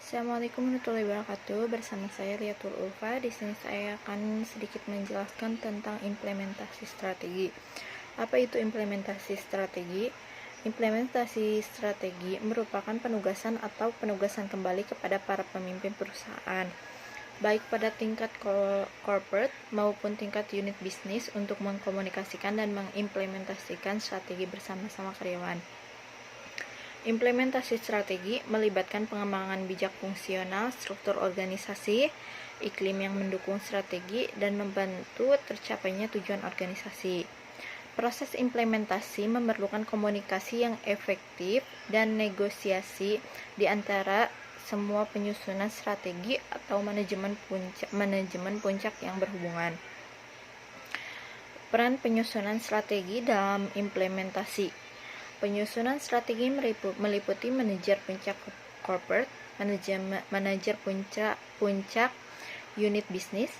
Assalamualaikum warahmatullahi wabarakatuh. Bersama saya Riatul Ulfa. Di sini saya akan sedikit menjelaskan tentang implementasi strategi. Apa itu implementasi strategi? Implementasi strategi merupakan penugasan atau penugasan kembali kepada para pemimpin perusahaan, baik pada tingkat corporate maupun tingkat unit bisnis untuk mengkomunikasikan dan mengimplementasikan strategi bersama-sama karyawan. Implementasi strategi melibatkan pengembangan bijak fungsional, struktur organisasi, iklim yang mendukung strategi, dan membantu tercapainya tujuan organisasi. Proses implementasi memerlukan komunikasi yang efektif dan negosiasi di antara semua penyusunan strategi atau manajemen puncak yang berhubungan. Peran penyusunan strategi dalam implementasi. Penyusunan strategi meliputi manajer puncak corporate, manajer puncak unit bisnis,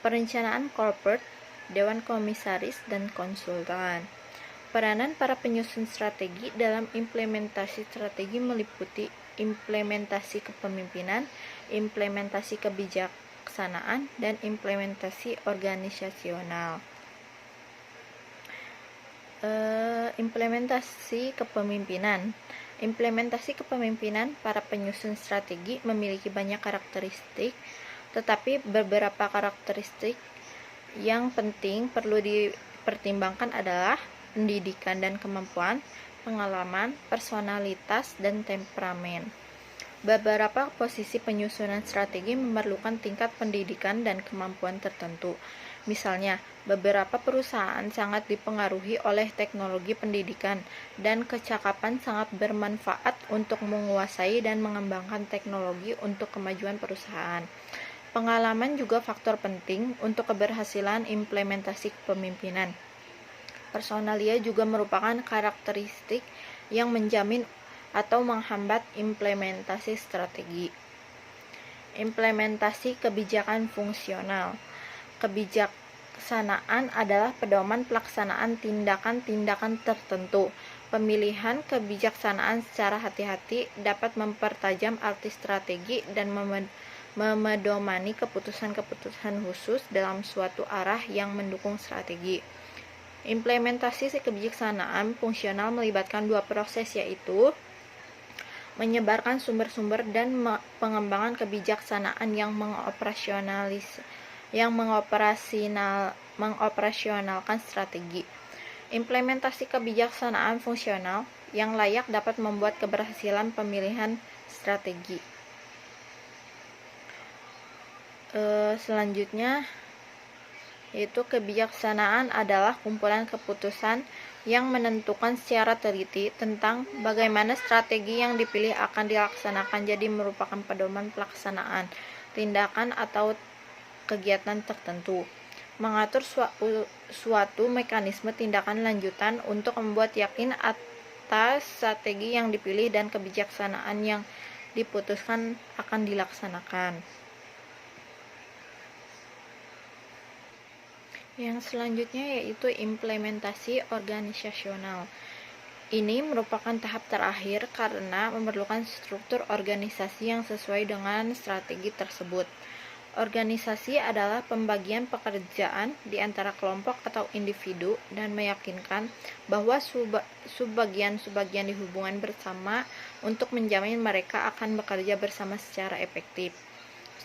perencanaan corporate, dewan komisaris, dan konsultan. Peranan para penyusun strategi dalam implementasi strategi meliputi implementasi kepemimpinan, implementasi kebijaksanaan, dan implementasi organisasional. Implementasi kepemimpinan. Implementasi kepemimpinan para penyusun strategi memiliki banyak karakteristik, tetapi beberapa karakteristik yang penting perlu dipertimbangkan adalah pendidikan dan kemampuan, pengalaman, personalitas, dan temperamen. Beberapa posisi penyusunan strategi memerlukan tingkat pendidikan dan kemampuan tertentu. Misalnya, beberapa perusahaan sangat dipengaruhi oleh teknologi pendidikan, dan kecakapan sangat bermanfaat untuk menguasai dan mengembangkan teknologi untuk kemajuan perusahaan. Pengalaman juga faktor penting untuk keberhasilan implementasi kepemimpinan. Personalia juga merupakan karakteristik yang menjamin atau menghambat implementasi strategi. Implementasi kebijakan fungsional. Kebijaksanaan adalah pedoman pelaksanaan tindakan-tindakan tertentu. Pemilihan kebijaksanaan secara hati-hati dapat mempertajam arti strategi dan memedomani keputusan-keputusan khusus dalam suatu arah yang mendukung strategi. Implementasi kebijaksanaan fungsional melibatkan dua proses, yaitu menyebarkan sumber-sumber dan pengembangan kebijaksanaan yang mengoperasionalkan strategi. Implementasi kebijaksanaan fungsional yang layak dapat membuat keberhasilan pemilihan strategi. Selanjutnya, yaitu kebijaksanaan adalah kumpulan keputusan yang menentukan secara teliti tentang bagaimana strategi yang dipilih akan dilaksanakan, jadi merupakan pedoman pelaksanaan tindakan atau kegiatan tertentu. Mengatur suatu mekanisme tindakan lanjutan untuk membuat yakin atas strategi yang dipilih dan kebijaksanaan yang diputuskan akan dilaksanakan. Yang selanjutnya yaitu implementasi organisasional. Ini merupakan tahap terakhir karena memerlukan struktur organisasi yang sesuai dengan strategi tersebut. Organisasi adalah pembagian pekerjaan di antara kelompok atau individu dan meyakinkan bahwa subbagian-subbagian dihubungkan bersama untuk menjamin mereka akan bekerja bersama secara efektif.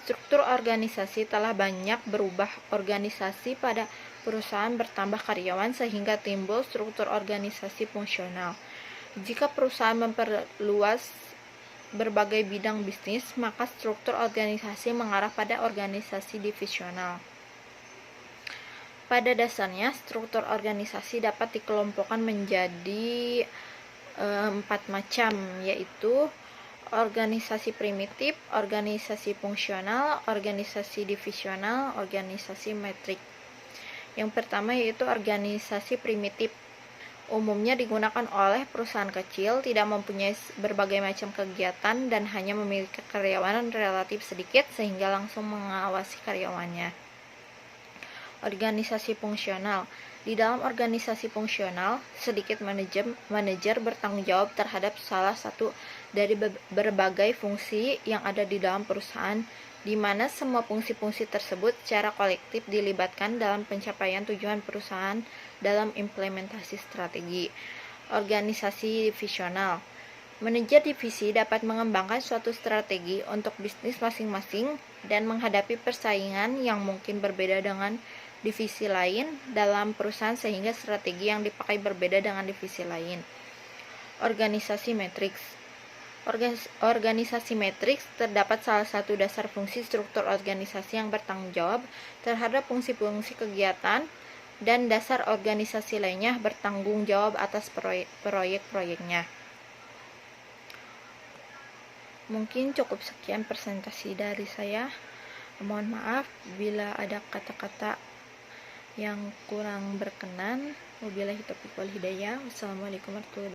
Struktur organisasi telah banyak berubah. Organisasi pada perusahaan bertambah karyawan sehingga timbul struktur organisasi fungsional. Jika perusahaan memperluas berbagai bidang bisnis, maka struktur organisasi mengarah pada organisasi divisional. Pada dasarnya, struktur organisasi dapat dikelompokkan menjadi 4 macam, yaitu organisasi primitif, organisasi fungsional, organisasi divisional, organisasi metrik. Yang pertama yaitu organisasi primitif. Umumnya digunakan oleh perusahaan kecil, tidak mempunyai berbagai macam kegiatan, dan hanya memiliki karyawan relatif sedikit sehingga langsung mengawasi karyawannya. Organisasi fungsional. Di dalam organisasi fungsional, sedikit manajer bertanggung jawab terhadap salah satu dari berbagai fungsi yang ada di dalam perusahaan, di mana semua fungsi-fungsi tersebut secara kolektif dilibatkan dalam pencapaian tujuan perusahaan dalam implementasi strategi. Organisasi divisional. Manajer divisi dapat mengembangkan suatu strategi untuk bisnis masing-masing dan menghadapi persaingan yang mungkin berbeda dengan divisi lain dalam perusahaan sehingga strategi yang dipakai berbeda dengan divisi lain. Organisasi matriks. Organisasi matriks terdapat salah satu dasar fungsi struktur organisasi yang bertanggung jawab terhadap fungsi-fungsi kegiatan dan dasar organisasi lainnya bertanggung jawab atas proyek-proyeknya. Mungkin cukup sekian presentasi dari saya. Mohon maaf bila ada kata-kata yang kurang berkenan. Wabillahi taufiq wal hidayah. Wassalamualaikum warahmatullahi wabarakatuh.